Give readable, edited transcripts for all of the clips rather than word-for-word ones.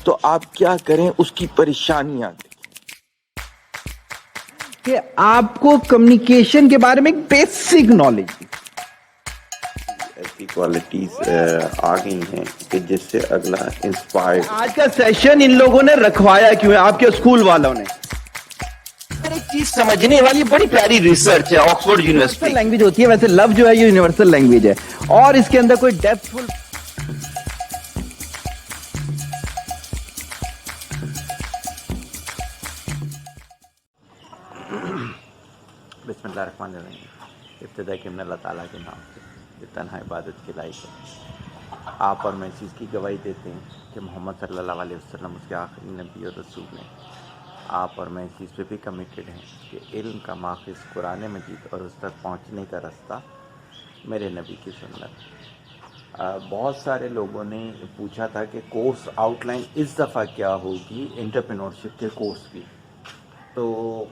تو آپ کیا کریں اس کی پریشانیاں کہ آپ کو کمیونیکیشن کے بارے میں ایک بیسک نالج، ایسی کوالٹیز آ گئی ہیں کہ جس سے اگلا انسپائر. آج کا سیشن ان لوگوں نے رکھوایا کیوں ہے؟ آپ کے اسکول والوں نے. ایک چیز سمجھنے والی بڑی پیاری ریسرچ ہے آکسفورڈ یونیورسٹی. لینگویج ہوتی ہے، ویسے لو جو ہے یہ یونیورسل لینگویج ہے، اور اس کے اندر کوئی ڈیپتھ فل. بسم اللہ الرحمن الرحیم. ابتدا کہ اللہ تعالیٰ کے نام سے جو تنہا عبادت کے لائق ہے. آپ اور میں اس چیز کی گواہی دیتے ہیں کہ محمد صلی اللہ علیہ وسلم اس کے آخری نبی اور رسول ہیں. آپ اور میں اس چیز پہ بھی کمیٹڈ ہیں کہ علم کا ماخذ قرآن مجید اور اس تک پہنچنے کا رستہ میرے نبی کی سنت. بہت سارے لوگوں نے پوچھا تھا کہ کورس آؤٹ لائن اس دفعہ کیا ہوگی انٹرپرینورشپ کے کورس کی. تو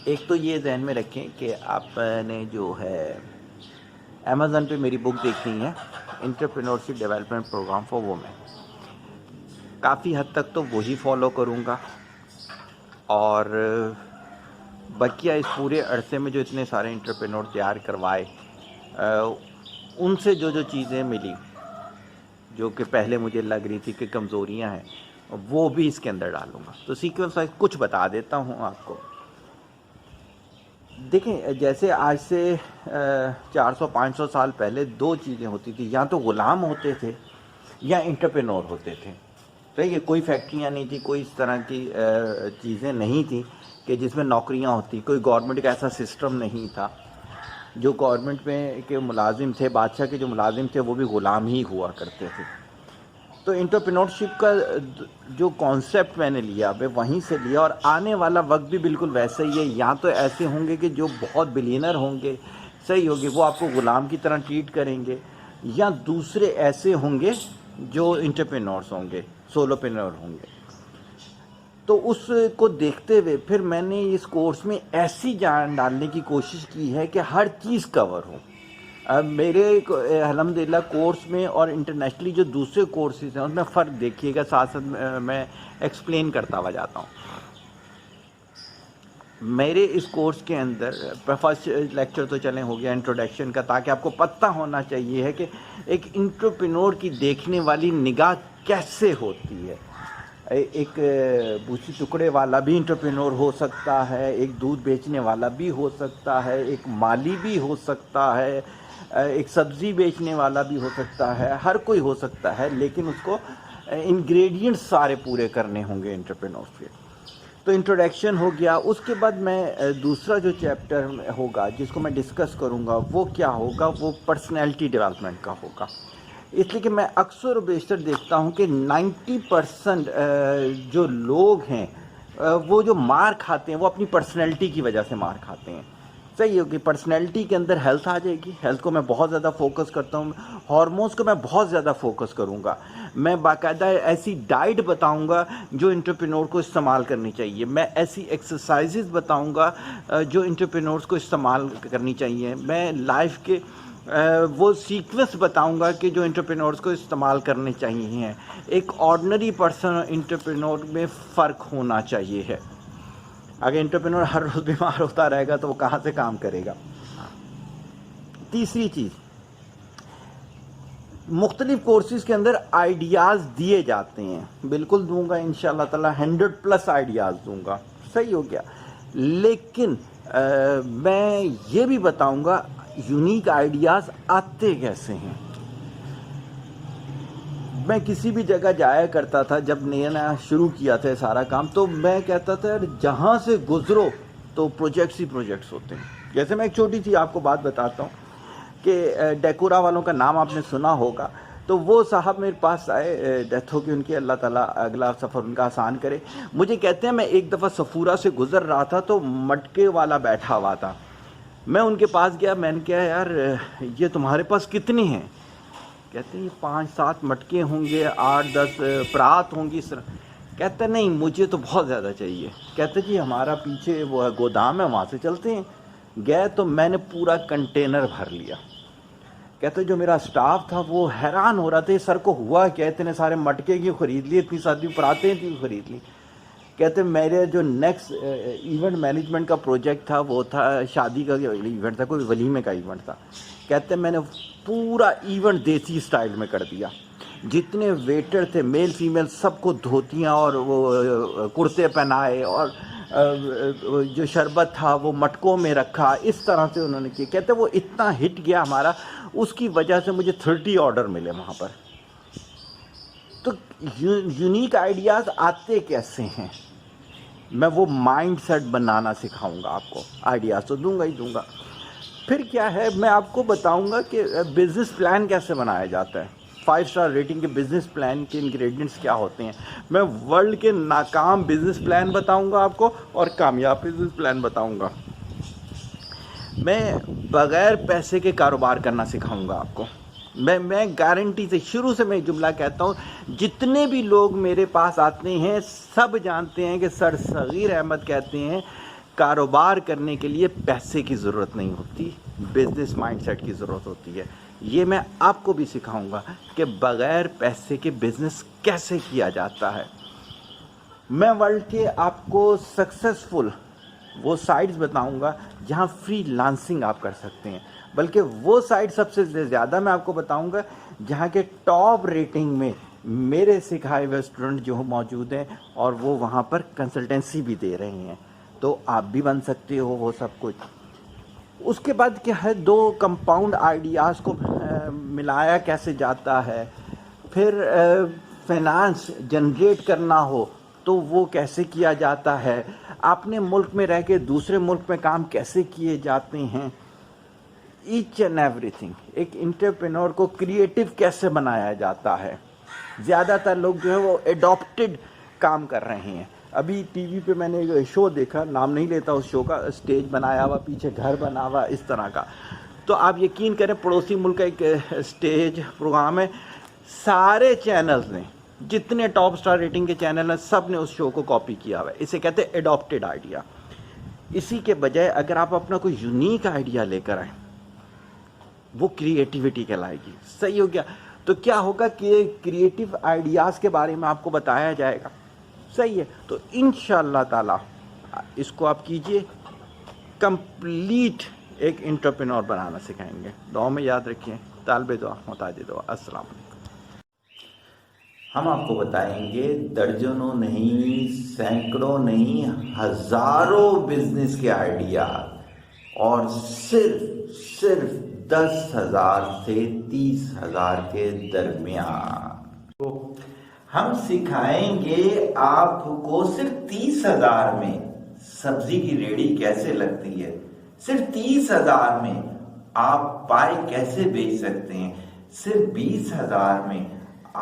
ایک تو یہ ذہن میں رکھیں کہ آپ نے جو ہے امیزون پہ میری بک دیکھنی ہے entrepreneurship development programme for women. کافی حد تک تو وہی فالو کروں گا، اور بقیہ اس پورے عرصے میں جو اتنے سارے انٹرپرینور تیار کروائے ان سے جو چیزیں ملی جو کہ پہلے مجھے لگ رہی تھی کہ کمزوریاں ہیں وہ بھی اس کے اندر ڈالوں گا. تو سیکوینس وائز کچھ بتا دیتا ہوں آپ کو. دیکھیں، جیسے آج سے 400-500 سال پہلے دو چیزیں ہوتی تھیں، یا تو غلام ہوتے تھے یا انٹرپرینور ہوتے تھے. صحیح، کوئی فیکٹریاں نہیں تھیں، کوئی اس طرح کی چیزیں نہیں تھیں کہ جس میں نوکریاں ہوتی. کوئی گورنمنٹ کا ایسا سسٹم نہیں تھا. جو گورنمنٹ میں کے ملازم تھے، بادشاہ کے جو ملازم تھے، وہ بھی غلام ہی ہوا کرتے تھے. تو انٹرپرینورشپ کا جو کانسیپٹ میں نے لیا وہ وہیں سے لیا، اور آنے والا وقت بھی بالکل ویسا ہی ہے. یا تو ایسے ہوں گے کہ جو بہت بلینر ہوں گے، صحیح ہوگی، وہ آپ کو غلام کی طرح ٹریٹ کریں گے، یا دوسرے ایسے ہوں گے جو انٹرپرینورس ہوں گے، سولوپرینور ہوں گے. تو اس کو دیکھتے ہوئے پھر میں نے اس کورس میں ایسی جان ڈالنے کی کوشش کی ہے کہ ہر چیز کور ہو. میرے الحمدللہ کورس میں اور انٹرنیشنلی جو دوسرے کورسز ہیں اس میں فرق دیکھیے گا، ساتھ ساتھ میں ایکسپلین کرتا ہوا جاتا ہوں. میرے اس کورس کے اندر فرسٹ لیکچر تو چلیں ہو گیا انٹروڈکشن کا، تاکہ آپ کو پتہ ہونا چاہیے ہے کہ ایک انٹرپرینور کی دیکھنے والی نگاہ کیسے ہوتی ہے. ایک بوسی ٹکڑے والا بھی انٹرپرینور ہو سکتا ہے، ایک دودھ بیچنے والا بھی ہو سکتا ہے، ایک مالی بھی ہو سکتا ہے، ایک سبزی بیچنے والا بھی ہو سکتا ہے، ہر کوئی ہو سکتا ہے، لیکن اس کو انگریڈینٹس سارے پورے کرنے ہوں گے انٹرپرینور کے. تو انٹروڈکشن ہو گیا. اس کے بعد میں دوسرا جو چیپٹر ہوگا جس کو میں ڈسکس کروں گا وہ کیا ہوگا، وہ پرسنالٹی ڈیولپمنٹ کا ہوگا. اس لیے کہ میں اکثر و بیشتر دیکھتا ہوں کہ 90% جو لوگ ہیں وہ جو مار کھاتے ہیں وہ اپنی پرسنالٹی کی وجہ سے مار کھاتے ہیں. صحیح ہوگی، پرسنالٹی کے اندر ہیلتھ آ جائے گی. ہیلتھ کو میں بہت زیادہ فوکس کرتا ہوں. ہارمونس کو میں بہت زیادہ فوکس کروں گا. میں باقاعدہ ایسی ڈائٹ بتاؤں گا جو انٹرپرینور کو استعمال کرنی چاہیے. میں ایسی ایکسرسائزز بتاؤں گا جو انٹرپرینورس کو استعمال کرنی چاہیے. میں لائف کے وہ سیکوینس بتاؤں گا کہ جو انٹرپرینورس کو استعمال کرنے چاہیے. ایک آرڈنری پرسن اور انٹرپرینور میں فرق ہونا چاہیے ہے. اگر انٹرپرینور ہر روز بیمار ہوتا رہے گا تو وہ کہاں سے کام کرے گا. تیسری چیز، مختلف کورسز کے اندر آئیڈیاز دیے جاتے ہیں. بالکل دوں گا انشاءاللہ تعالی، 100+ آئیڈیاز دوں گا. صحیح ہو گیا. لیکن میں یہ بھی بتاؤں گا یونیک آئیڈیاز آتے کیسے ہیں. میں کسی بھی جگہ جایا کرتا تھا جب نیا شروع کیا تھا سارا کام، تو میں کہتا تھا یار جہاں سے گزرو تو پروجیکٹس ہی پروجیکٹس ہوتے ہیں. جیسے میں ایک چھوٹی سی آپ کو بات بتاتا ہوں کہ ڈیکورا والوں کا نام آپ نے سنا ہوگا. تو وہ صاحب میرے پاس آئے، ڈیتھ ہو گئی ان کی، اللہ تعالیٰ اگلا سفر ان کا آسان کرے. مجھے کہتے ہیں میں ایک دفعہ صفورہ سے گزر رہا تھا تو مٹکے والا بیٹھا ہوا تھا. میں ان کے پاس گیا، میں نے کہا یار یہ تمہارے پاس کتنے ہیں؟ کہتے ہیں یہ 5-7 مٹکے ہوں گے، 8-10 پرات ہوں گی. کہتے نہیں مجھے تو بہت زیادہ چاہیے. کہتے جی ہمارا پیچھے وہ گودام ہے وہاں سے چلتے ہیں. گئے تو میں نے پورا کنٹینر بھر لیا. کہتے جو میرا سٹاف تھا وہ حیران ہو رہا تھا سر کو ہوا کیا، اتنے سارے مٹکے کیوں خرید لیے، اتنی ساری پراتیں کیوں خرید لی. کہتے میرے جو نیکسٹ ایونٹ مینجمنٹ کا پروجیکٹ تھا وہ تھا شادی کا ایونٹ تھا، کوئی ولیمے کا ایونٹ تھا. کہتے میں نے پورا ایونٹ دیسی اسٹائل میں کر دیا. جتنے ویٹر تھے میل فیمیل سب کو دھوتیاں اور وہ کرتے پہنائے، اور جو شربت تھا وہ مٹکوں میں رکھا، اس طرح سے انہوں نے کیا. کہتے وہ اتنا ہٹ گیا ہمارا، اس کی وجہ سے مجھے 30 آرڈر ملے وہاں پر. تو یونیک آئیڈیاز آتے کیسے ہیں، میں وہ مائنڈ سیٹ بنانا سکھاؤں گا آپ کو. آئیڈیاز تو دوں گا ہی دوں گا. پھر کیا ہے، میں آپ کو بتاؤں گا کہ بزنس پلان کیسے بنایا جاتا ہے. 5 اسٹار ریٹنگ کے بزنس پلان کے انگریڈینٹس کیا ہوتے ہیں. میں ورلڈ کے ناکام بزنس پلان بتاؤں گا آپ کو، اور کامیاب بزنس پلان بتاؤں گا. میں بغیر پیسے کے کاروبار کرنا سکھاؤں گا آپ کو. میں گارنٹی سے شروع سے میں جملہ کہتا ہوں، جتنے بھی لوگ میرے پاس آتے ہیں سب جانتے ہیں کہ سر صغیر احمد کہتے ہیں کاروبار کرنے کے لیے پیسے کی ضرورت نہیں ہوتی، بزنس مائنڈ سیٹ کی ضرورت ہوتی ہے. یہ میں آپ کو بھی سکھاؤں گا کہ بغیر پیسے کے بزنس کیسے کیا جاتا ہے. میں ورلڈ کے آپ کو سکسیسفل وہ سائٹس بتاؤں گا جہاں فری لانسنگ آپ کر سکتے ہیں. بلکہ وہ سائٹ سب سے زیادہ میں آپ کو بتاؤں گا جہاں کے ٹاپ ریٹنگ میں میرے سکھائے ہوئے اسٹوڈنٹ جو موجود ہیں، اور وہ وہاں پر کنسلٹنسی بھی دے رہے ہیں. تو آپ بھی بن سکتے ہو وہ سب کچھ. اس کے بعد کیا ہے، 2 کمپاؤنڈ آئیڈیاز کو ملایا کیسے جاتا ہے. پھر فائنانس جنریٹ کرنا ہو تو وہ کیسے کیا جاتا ہے. اپنے ملک میں رہ کے دوسرے ملک میں کام کیسے کیے جاتے ہیں. ایچ اینڈ ایوری تھنگ. ایک انٹرپرینور کو کریٹو کیسے بنایا جاتا ہے. زیادہ تر لوگ جو ہے وہ ایڈاپٹڈ کام کر رہے ہیں. ابھی ٹی وی پہ میں نے ایک شو دیکھا، نام نہیں لیتا اس شو کا، اسٹیج بنایا ہوا، پیچھے گھر بنا ہوا، اس طرح کا. تو آپ یقین کریں پڑوسی ملک کا ایک اسٹیج پروگرام ہے، سارے چینلز نے، جتنے ٹاپ سٹار ریٹنگ کے چینل ہیں سب نے اس شو کو کاپی کیا ہوا ہے. اسے کہتے ہیں ایڈاپٹڈ آئیڈیا. اسی کے بجائے اگر آپ اپنا کوئی یونیک آئیڈیا لے کر آئیں، وہ کریٹیوٹی کہلائے گی. صحیح ہو گیا. تو کیا ہوگا کہ کریٹیو آئیڈیاز کے بارے میں آپ کو بتایا جائے گا. صحیح ہے. تو انشاءاللہ تعالی اس کو آپ کیجئے، کمپلیٹ ایک انٹرپرینور بنانا سکھائیں گے. دعا میں یاد رکھیں. طالب دعا محتاج دعا. السلام علیکم. ہم آپ کو بتائیں گے درجنوں نہیں، سینکڑوں نہیں، ہزاروں بزنس کے آئیڈیا، اور صرف 10,000 سے 30,000 کے درمیان. ہم سکھائیں گے آپ کو صرف 30,000 میں سبزی کی ریڑھی کیسے لگتی ہے، صرف 30,000 میں آپ پائے کیسے بیچ سکتے ہیں، صرف 20,000 میں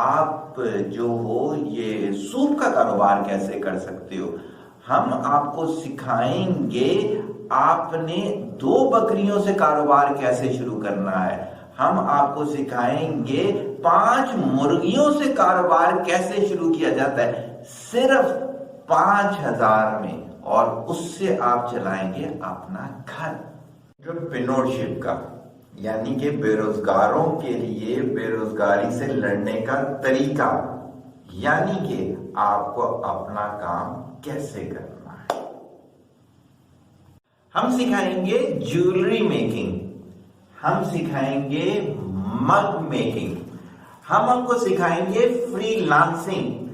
آپ جو ہو یہ سوپ کا کاروبار کیسے کر سکتے ہو. ہم آپ کو سکھائیں گے آپ نے 2 بکریوں سے کاروبار کیسے شروع کرنا ہے. ہم آپ کو سکھائیں گے 5 مرغیوں سے کاروبار کیسے شروع کیا جاتا ہے، صرف 5,000 میں، اور اس سے آپ چلائیں گے اپنا گھر. انٹرپرینورشپ کا یعنی کہ بے روزگاروں کے لیے بے روزگاری سے لڑنے کا طریقہ، یعنی کہ آپ کو اپنا کام کیسے کرنا ہے. ہم سکھائیں گے جیولری میکنگ، ہم سکھائیں گے مگ میکنگ، ہم آپ کو سکھائیں گے فری لانسنگ،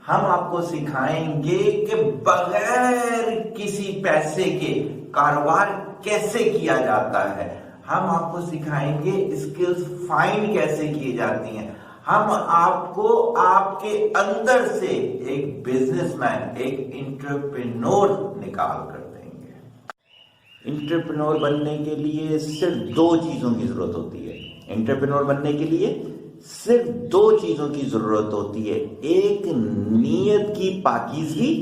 ہم آپ کو سکھائیں گے کہ بغیر کسی پیسے کے کاروبار کیسے کیا جاتا ہے. ہم آپ کو سکھائیں گے اسکلز فائنڈ کیسے کی جاتی ہیں. ہم آپ کو آپ کے اندر سے ایک بزنس مین، ایک انٹرپرینور نکال کر دیں گے. انٹرپرینور بننے کے لیے صرف 2 چیزوں کی ضرورت ہوتی ہے. انٹرپرینور بننے کے لیے صرف 2 چیزوں کی ضرورت ہوتی ہے. ایک نیت کی پاکیزگی،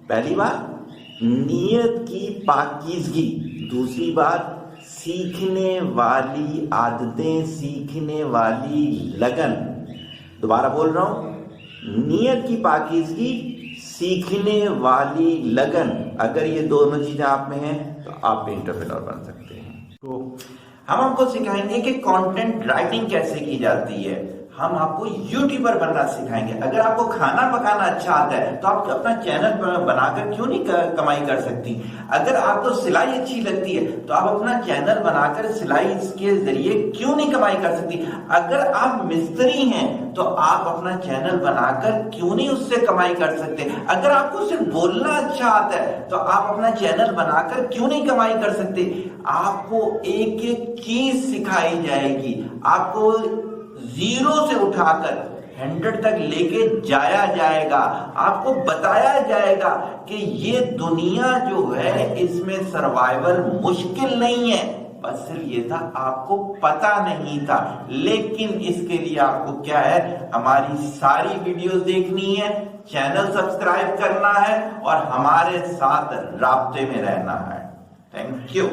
پہلی بات نیت کی پاکیزگی، دوسری بات سیکھنے والی عادتیں، سیکھنے والی لگن. دوبارہ بول رہا ہوں، نیت کی پاکیزگی، سیکھنے والی لگن. اگر یہ دونوں چیزیں آپ میں ہیں تو آپ انٹرپرینور بن سکتے ہیں. تو ہم آپ کو سکھائیں گے کہ کنٹینٹ رائٹنگ کیسے کی جاتی ہے. ہم آپ کو یوٹیوبر بننا سکھائیں گے. اگر آپ کو کھانا پکانا اچھا آتا ہے تو آپ اپنا چینل بنا کر کیوں نہیں کمائی کر سکتی؟ اگر آپ کو سلائی اچھی لگتی ہے تو آپ اپنا چینل بنا کر سلائی کے ذریعے کیوں نہیں کمائی کر سکتی؟ اگر آپ مستری ہیں تو آپ اپنا چینل بنا کر کیوں نہیں اس سے کمائی کر سکتے؟ اگر آپ کو صرف بولنا اچھا آتا ہے تو آپ اپنا چینل بنا کر کیوں نہیں کمائی کر سکتے؟ آپ کو ایک ایک چیز سکھائی جائے گی. آپ کو 0 سے اٹھا کر 100 تک لے کے جایا جائے گا. آپ کو بتایا جائے گا کہ یہ دنیا جو ہے اس میں سروائیول مشکل نہیں ہے، بس صرف یہ تھا آپ کو پتا نہیں تھا. لیکن اس کے لیے آپ کو کیا ہے، ہماری ساری ویڈیوز دیکھنی ہے، چینل سبسکرائب کرنا ہے اور ہمارے ساتھ رابطے میں رہنا ہے. Thank you.